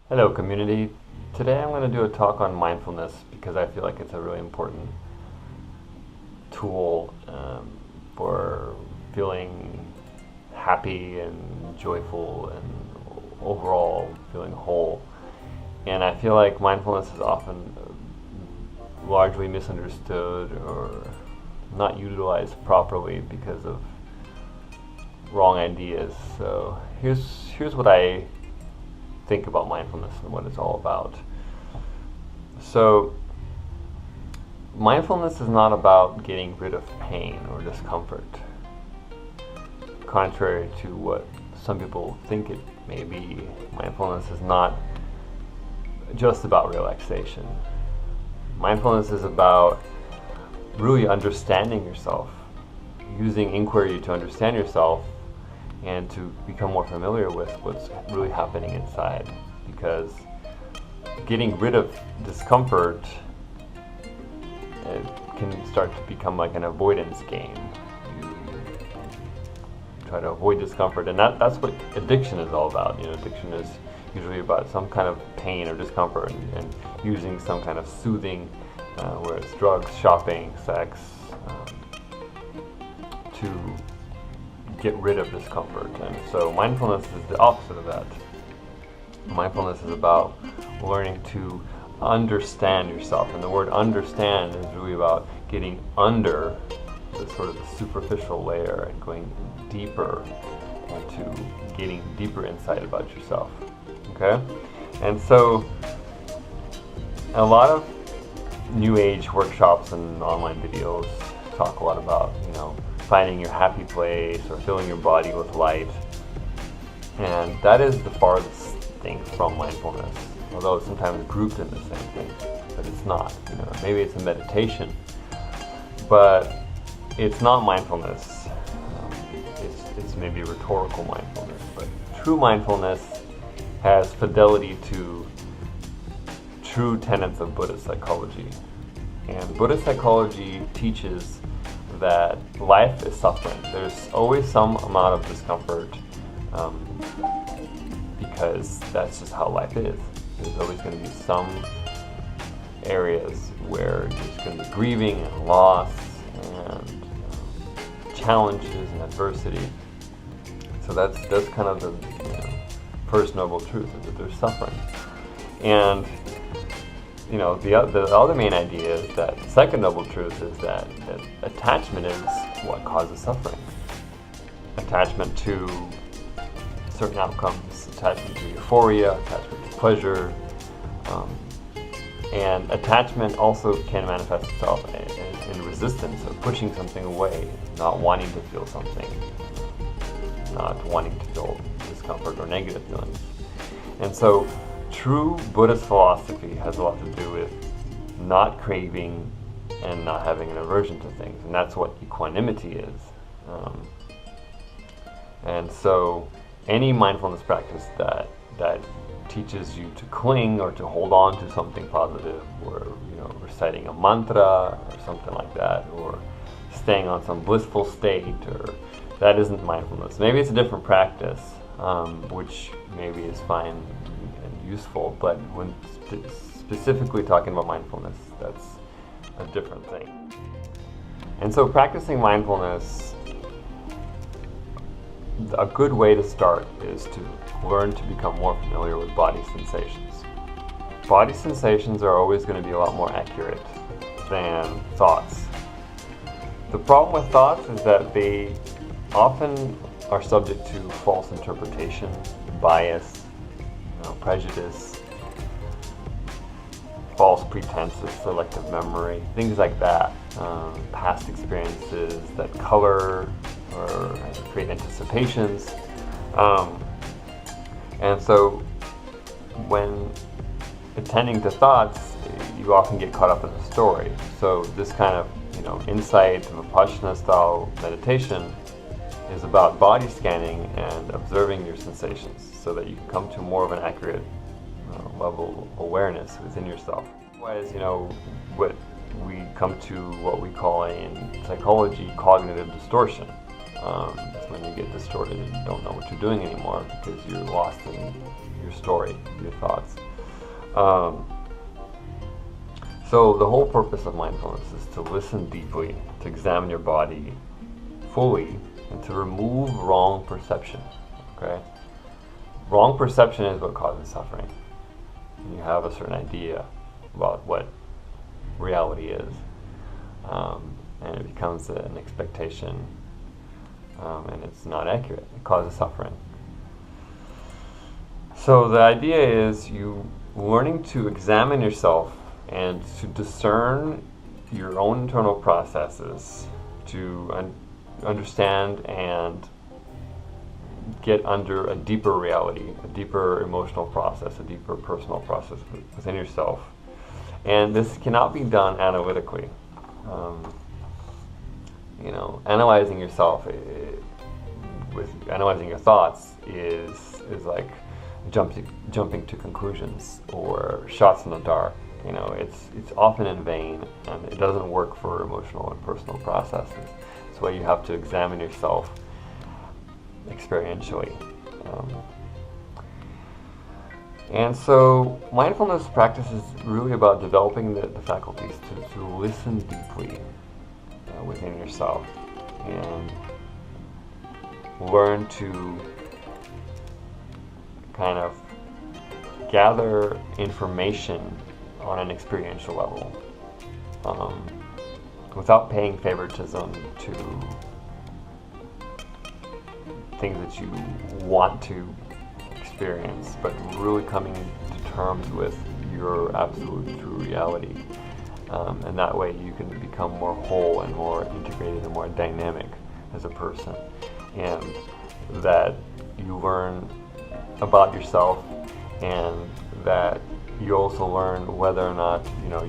Hello, community. Today I'm going to do a talk on mindfulness because I feel like it's a really important tool for feeling happy and joyful and overall feeling whole. And I feel like mindfulness is often largely misunderstood or not utilized properly because of wrong ideas. So here's what I think about mindfulness and what it's all about. So, mindfulness is not about getting rid of pain or discomfort, contrary to what some people think it may be. Mindfulness is not just about relaxation. Mindfulness is about really understanding yourself, using inquiry to understand yourself and to become more familiar with what's really happening inside. Because getting rid of discomfort can start to become like an avoidance game. You try to avoid discomfort, and that's what addiction is all about. Addiction is usually about some kind of pain or discomfort and using some kind of soothing, whether it's drugs, shopping, sex, to get rid of discomfort. And so mindfulness is the opposite of that. Mindfulness is about learning to understand yourself, and the word understand is really about getting under the sort of the superficial layer and going deeper into getting deeper insight about yourself. Okay? And so a lot of new age workshops and online videos talk a lot about, finding your happy place or filling your body with light. And that is the farthest thing from mindfulness, although it's sometimes grouped in the same thing, but it's not. Maybe it's a meditation, but it's not mindfulness. It's maybe rhetorical mindfulness, but true mindfulness has fidelity to true tenets of Buddhist psychology. And Buddhist psychology teaches that life is suffering. There's always some amount of discomfort because that's just how life is. There's always going to be some areas where there's going to be grieving and loss and challenges and adversity. So that's kind of the first noble truth, is that there's suffering. And the other main idea is that the second noble truth is that attachment is what causes suffering. Attachment to certain outcomes, attachment to euphoria, attachment to pleasure, and attachment also can manifest itself in resistance, or pushing something away, not wanting to feel something, not wanting to feel discomfort or negative feelings. And so true Buddhist philosophy has a lot to do with not craving and not having an aversion to things, and that's what equanimity is. And so any mindfulness practice that teaches you to cling or to hold on to something positive, or reciting a mantra or something like that, or staying on some blissful state, or that isn't mindfulness. Maybe it's a different practice, which maybe is fine and useful, but when specifically talking about mindfulness, that's a different thing. And so practicing mindfulness, a good way to start is to learn to become more familiar with body sensations. Body sensations are always going to be a lot more accurate than thoughts. The problem with thoughts is that they often are subject to false interpretation, bias, prejudice, false pretenses, selective memory, things like that, past experiences that color or create anticipations. And so when attending to thoughts, you often get caught up in the story. So this kind of insight of Vipassana style meditation is about body scanning and observing your sensations so that you can come to more of an accurate level of awareness within yourself. Otherwise, what we come to what we call in psychology cognitive distortion. It's when you get distorted and you don't know what you're doing anymore because you're lost in your story, your thoughts. So the whole purpose of mindfulness is to listen deeply, to examine your body fully, and to remove wrong perception. Okay? Wrong perception is what causes suffering. You have a certain idea about what reality is, and it becomes an expectation, and it's not accurate. It causes suffering. So the idea is you learning to examine yourself and to discern your own internal processes, to understand and get under a deeper reality, a deeper emotional process, a deeper personal process within yourself. And this cannot be done analytically. Analyzing yourself with analyzing your thoughts is like jumping to conclusions or shots in the dark. It's often in vain, and it doesn't work for emotional and personal processes. That's why you have to examine yourself experientially. And so mindfulness practice is really about developing the faculties to listen deeply within yourself and learn to kind of gather information on an experiential level without paying favoritism to things that you want to experience, but really coming to terms with your absolute true reality. And that way you can become more whole and more integrated and more dynamic as a person. And that you learn about yourself, and that you also learn whether or not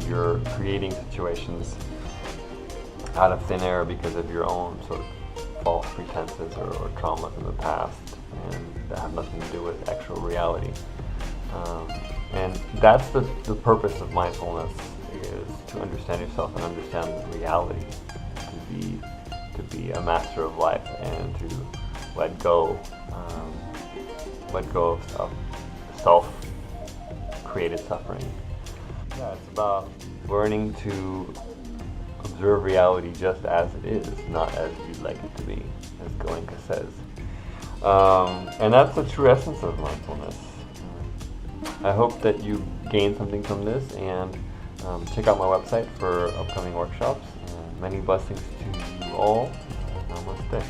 you're creating situations out of thin air because of your own sort of false pretenses or traumas in the past, and that have nothing to do with actual reality. And that's the purpose of mindfulness, is to understand yourself and understand reality, to be a master of life, and to let go of self-created suffering. Yeah, it's about learning to observe reality just as it is, not as you'd like it to be, as Goenka says. And that's the true essence of mindfulness. I hope that you gained something from this, and check out my website for upcoming workshops. Many blessings to you all. Namaste.